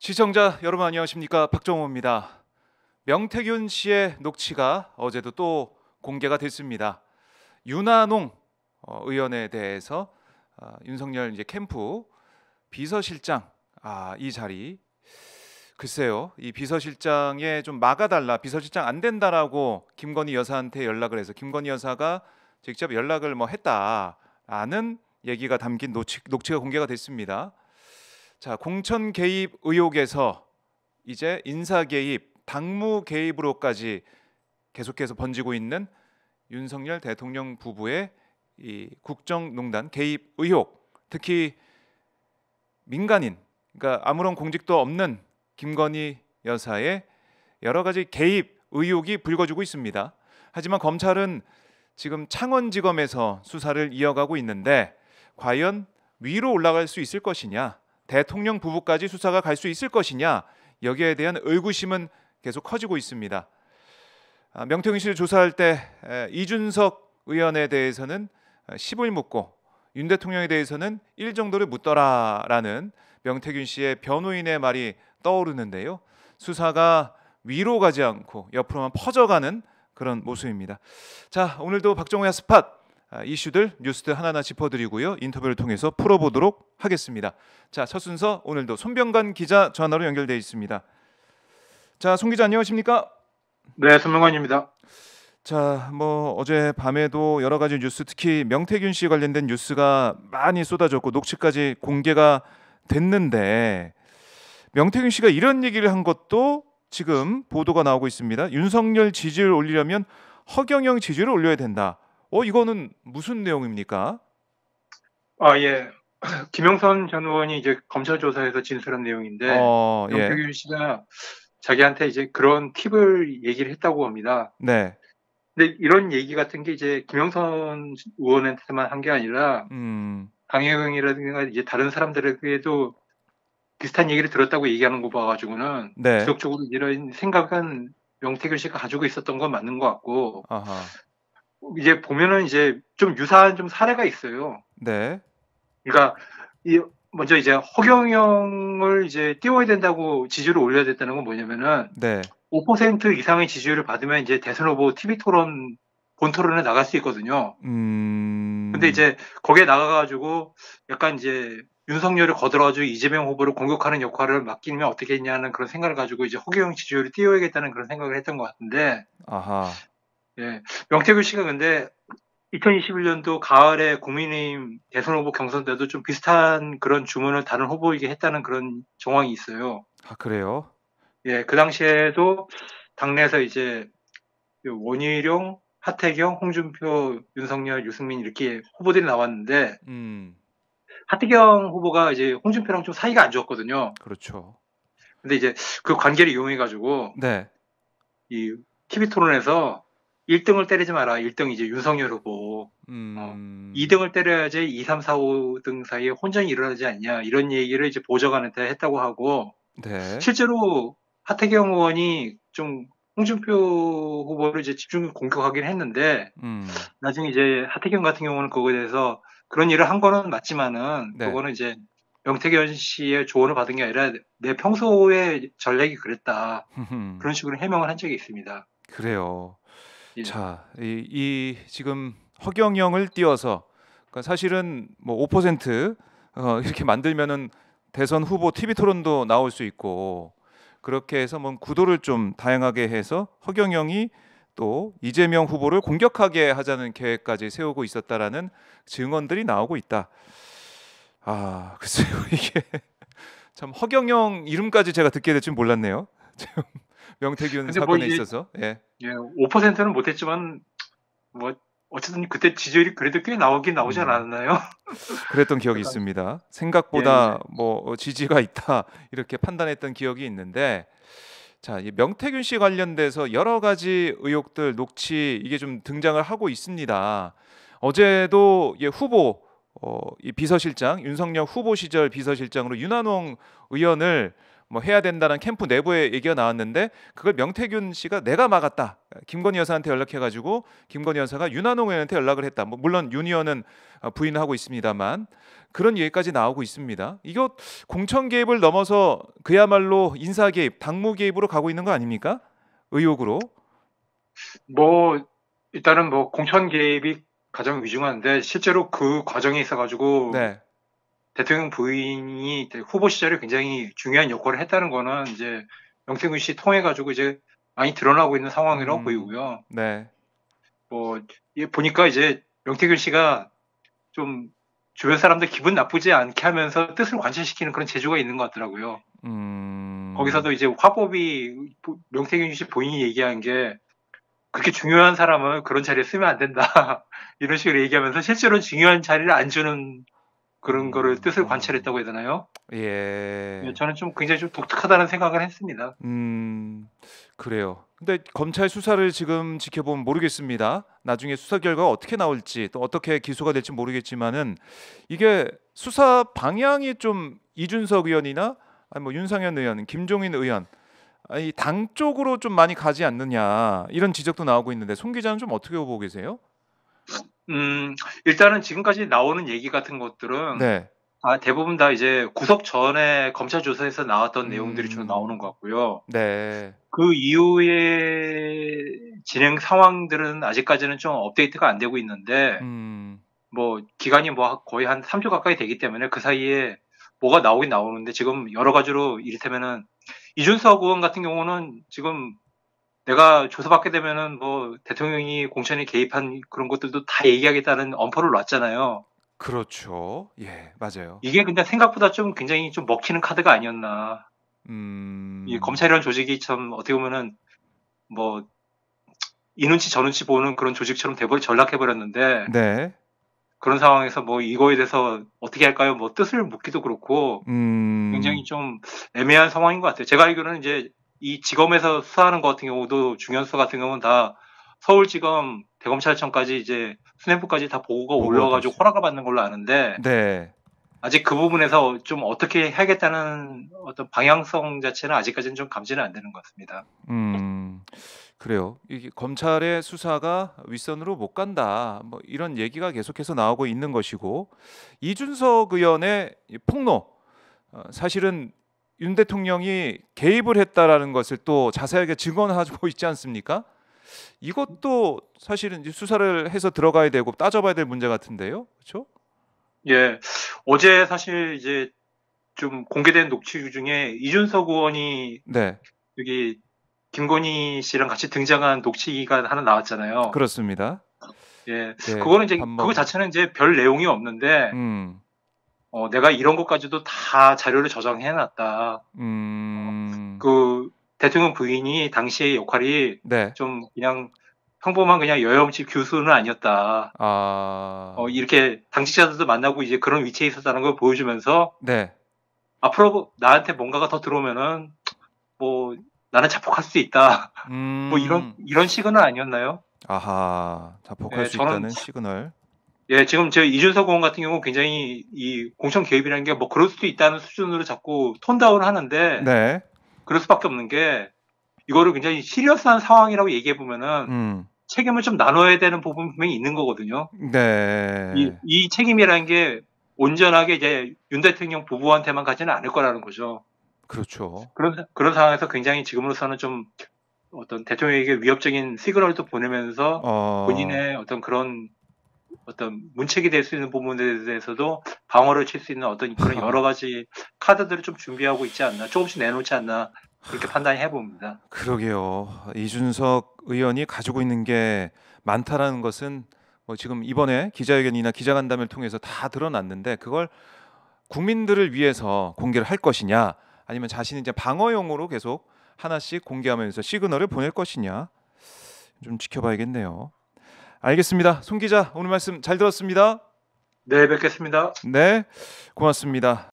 시청자 여러분 안녕하십니까, 박정호입니다. 명태균 씨의 녹취가 어제도 또 공개가 됐습니다. 윤한홍 의원에 대해서 윤석열 이제 캠프 비서실장 이 자리, 글쎄요, 이 비서실장에 좀 막아달라, 비서실장 안 된다라고 김건희 여사한테 연락을 해서 김건희 여사가 직접 연락을 했다라는 얘기가 담긴 녹취가 공개가 됐습니다. 자, 공천 개입 의혹에서 이제 인사 개입, 당무 개입으로까지 계속해서 번지고 있는 윤석열 대통령 부부의 이 국정농단 개입 의혹, 특히 민간인, 그러니까 아무런 공직도 없는 김건희 여사의 여러 가지 개입 의혹이 불거지고 있습니다. 하지만 검찰은 지금 창원지검에서 수사를 이어가고 있는데 과연 위로 올라갈 수 있을 것이냐, 대통령 부부까지 수사가 갈 수 있을 것이냐, 여기에 대한 의구심은 계속 커지고 있습니다. 명태균 씨를 조사할 때 이준석 의원에 대해서는 10을 묻고 윤 대통령에 대해서는 1 정도를 묻더라라는 명태균 씨의 변호인의 말이 떠오르는데요. 수사가 위로 가지 않고 옆으로만 퍼져가는 그런 모습입니다. 자, 오늘도 박정호의 스팟 이슈들, 뉴스들 하나하나 짚어드리고요, 인터뷰를 통해서 풀어보도록 하겠습니다. 자, 첫 순서 오늘도 손병관 기자 전화로 연결되어 있습니다. 자, 손 기자 안녕하십니까? 네, 손병관입니다. 자, 어제 밤에도 여러 가지 뉴스, 특히 명태균 씨 관련된 뉴스가 많이 쏟아졌고 녹취까지 공개가 됐는데, 명태균 씨가 이런 얘기를 한 것도 지금 보도가 나오고 있습니다. 윤석열 지지율을 올리려면 허경영 지지율을 올려야 된다. 이거는 무슨 내용입니까? 예. 김영선 전 의원이 이제 검찰 조사에서 진술한 내용인데, 예. 명태균 씨가 자기한테 이제 그런 팁을 얘기를 했다고 합니다. 네. 근데 이런 얘기 같은 게 이제 김영선 의원한테만 한 게 아니라, 강혜경이라든가 이제 다른 사람들에게도 비슷한 얘기를 들었다고 얘기하는 거 봐가지고는, 네. 지속적으로 이런 생각은 명태균 씨가 가지고 있었던 건 맞는 것 같고, 아하. 이제 보면은 이제 좀 유사한 좀 사례가 있어요. 네. 그러니까 먼저 이제 허경영을 이제 띄워야 된다고 지지율을 올려야 됐다는 건 뭐냐면은, 네. 5% 이상의 지지율을 받으면 이제 대선 후보 TV 토론 본 토론에 나갈 수 있거든요. 근데 이제 거기에 나가가지고 약간 이제 윤석열을 거들어가지고 이재명 후보를 공격하는 역할을 맡기면 어떻게 했냐는 그런 생각을 가지고 이제 허경영 지지율을 띄워야겠다는 그런 생각을 했던 것 같은데, 아하. 예, 명태균 씨가 근데 2021년도 가을에 국민의힘 대선 후보 경선 때도 좀 비슷한 그런 주문을 다른 후보에게 했다는 그런 정황이 있어요. 그래요? 예, 그 당시에도 당내에서 이제 원희룡, 하태경, 홍준표, 윤석열, 유승민 이렇게 후보들이 나왔는데, 하태경 후보가 이제 홍준표랑 좀 사이가 안 좋았거든요. 그렇죠. 근데 이제 그 관계를 이용해가지고, 네. 이 TV 토론에서 1등을 때리지 마라. 1등 이제 윤석열 후보. 2등을 때려야지 2, 3, 4, 5등 사이에 혼전이 일어나지 않냐. 이런 얘기를 이제 보좌관한테 했다고 하고, 네. 실제로 하태경 의원이 좀 홍준표 후보를 이제 집중 공격하긴 했는데, 나중에 이제 하태경 같은 경우는 그거에 대해서 그런 일을 한 거는 맞지만은, 네. 그거는 이제 명태균 씨의 조언을 받은 게 아니라 내 평소의 전략이 그랬다. 그런 식으로 해명을 한 적이 있습니다. 그래요. 예. 자, 이 지금 허경영을 띄워서, 그러니까 사실은 5% 이렇게 만들면은 대선 후보 TV 토론도 나올 수 있고, 그렇게 해서 구도를 좀 다양하게 해서 허경영이 또 이재명 후보를 공격하게 하자는 계획까지 세우고 있었다라는 증언들이 나오고 있다. 글쎄요, 이게 참 허경영 이름까지 제가 듣게 될 줄 몰랐네요. 지금 명태균 사건에 있어서. 예. 5%는 못했지만 어쨌든 그때 지지율이 그래도 꽤 나오지 않았나요? 그랬던 기억이 있습니다. 생각보다 지지가 있다 이렇게 판단했던 기억이 있는데, 자, 이 명태균 씨 관련돼서 여러 가지 의혹들, 녹취 이게 좀 등장을 하고 있습니다. 어제도 후보 이 비서실장, 윤석열 후보 시절 비서실장으로 윤한홍 의원을 뭐 해야 된다는 캠프 내부의 얘기가 나왔는데 그걸 명태균 씨가 내가 막았다. 김건희 여사한테 연락해가지고 김건희 여사가 윤한홍 의원한테 연락을 했다. 뭐 물론 윤 의원은 부인하고 있습니다만 그런 얘기까지 나오고 있습니다. 이거 공천 개입을 넘어서 그야말로 인사 개입, 당무 개입으로 가고 있는 거 아닙니까? 의혹으로. 뭐 일단은 뭐 공천 개입이 가장 위중한데 실제로 그 과정에 있어가지고 네. 대통령 부인이 후보 시절에 굉장히 중요한 역할을 했다는 거는 이제 명태균 씨 통해 가지고 이제 많이 드러나고 있는 상황이라고 보이고요. 네. 뭐 보니까 이제 명태균 씨가 좀 주변 사람들 기분 나쁘지 않게 하면서 뜻을 관철시키는 그런 재주가 있는 것 같더라고요. 거기서도 이제 화법이 명태균 씨 본인이 얘기한 게 그렇게 중요한 사람을 그런 자리에 쓰면 안 된다. 이런 식으로 얘기하면서 실제로 중요한 자리를 안 주는 그런 거를 뜻을 관찰했다고 해야 되나요? 예. 저는 좀 굉장히 좀 독특하다는 생각을 했습니다. 그래요. 근데 검찰 수사를 지금 지켜보면 모르겠습니다. 나중에 수사 결과가 어떻게 나올지 또 어떻게 기소가 될지 모르겠지만은 이게 수사 방향이 좀 이준석 의원이나 아니 뭐 윤상현 의원, 김종인 의원 이 당 쪽으로 좀 많이 가지 않느냐 이런 지적도 나오고 있는데 송 기자는 좀 어떻게 보고 계세요? 일단은 지금까지 나오는 얘기 같은 것들은 네. 대부분 다 이제 구속 전에 검찰 조사에서 나왔던 내용들이 좀 나오는 것 같고요. 네. 그 이후에 진행 상황들은 아직까지는 좀 업데이트가 안 되고 있는데 뭐 기간이 뭐 거의 한 3주 가까이 되기 때문에 그 사이에 뭐가 나오긴 나오는데 지금 여러 가지로 이를테면은 이준석 의원 같은 경우는 지금 내가 조사받게 되면은 뭐 대통령이 공천에 개입한 그런 것들도 다 얘기하겠다는 엄포를 놨잖아요. 그렇죠. 예, 맞아요. 이게 근데 생각보다 좀 굉장히 좀 먹히는 카드가 아니었나. 이 검찰이라는 조직이 참 어떻게 보면은 뭐 이 눈치 저 눈치 보는 그런 조직처럼 전락해버렸는데 네. 그런 상황에서 뭐 이거에 대해서 어떻게 할까요? 뭐 뜻을 묻기도 그렇고 굉장히 좀 애매한 상황인 것 같아요. 제가 알기로는 이제 이 지검에서 수사하는 것 같은 경우도 중현 수사 같은 경우는 다 서울지검 대검찰청까지 이제 수뇌부까지 다 보고가 올라가지고 허락을 받는 걸로 아는데 네. 아직 그 부분에서 좀 어떻게 해야겠다는 어떤 방향성 자체는 아직까지는 좀 감지는 안 되는 것 같습니다. 그래요. 이게 검찰의 수사가 윗선으로 못 간다. 뭐 이런 얘기가 계속해서 나오고 있는 것이고 이준석 의원의 이 폭로 사실은 윤 대통령이 개입을 했다라는 것을 또 자세하게 증언하고 있지 않습니까? 이것도 사실은 이제 수사를 해서 들어가야 되고 따져봐야 될 문제 같은데요, 그렇죠? 예, 어제 사실 이제 좀 공개된 녹취 중에 이준석 의원이 네, 여기 김건희 씨랑 같이 등장한 녹취가 하나 나왔잖아요. 그렇습니다. 예, 네, 그거는 이제 그거 자체는 이제 별 내용이 없는데 내가 이런 것까지도 다 자료를 저장해놨다. 그 대통령 부인이 당시의 역할이 네. 좀 그냥 평범한 그냥 여염집 교수는 아니었다. 이렇게 당직자들도 만나고 이제 그런 위치에 있었다는 걸 보여주면서 네. 앞으로 나한테 뭔가가 더 들어오면은 뭐 나는 자폭할 수 있다. 뭐 이런 시그널 아니었나요? 아하, 자폭할 예, 수 저는 있다는 시그널. 예, 지금 저 이준석 의원 같은 경우 굉장히 이 공천 개입이라는 게 뭐 그럴 수도 있다는 수준으로 자꾸 톤다운을 하는데 네. 그럴 수밖에 없는 게 이거를 굉장히 시리어스한 상황이라고 얘기해 보면은 책임을 좀 나눠야 되는 부분 분명히 있는 거거든요. 네. 이 책임이라는 게 온전하게 이제 윤 대통령 부부한테만 가지는 않을 거라는 거죠. 그렇죠. 그런 상황에서 굉장히 지금으로서는 좀 어떤 대통령에게 위협적인 시그널도 보내면서 본인의 어떤 그런 어떤 문책이 될 수 있는 부분에 대해서도 방어를 칠 수 있는 어떤 그런 여러 가지 카드들을 좀 준비하고 있지 않나, 조금씩 내놓지 않나 그렇게 판단이 해봅니다. 그러게요. 이준석 의원이 가지고 있는 게 많다라는 것은 뭐 지금 이번에 기자회견이나 기자간담회를 통해서 다 드러났는데 그걸 국민들을 위해서 공개를 할 것이냐 아니면 자신이 이제 방어용으로 계속 하나씩 공개하면서 시그널을 보낼 것이냐 좀 지켜봐야겠네요. 알겠습니다. 송 기자 오늘 말씀 잘 들었습니다. 네, 뵙겠습니다. 네, 고맙습니다.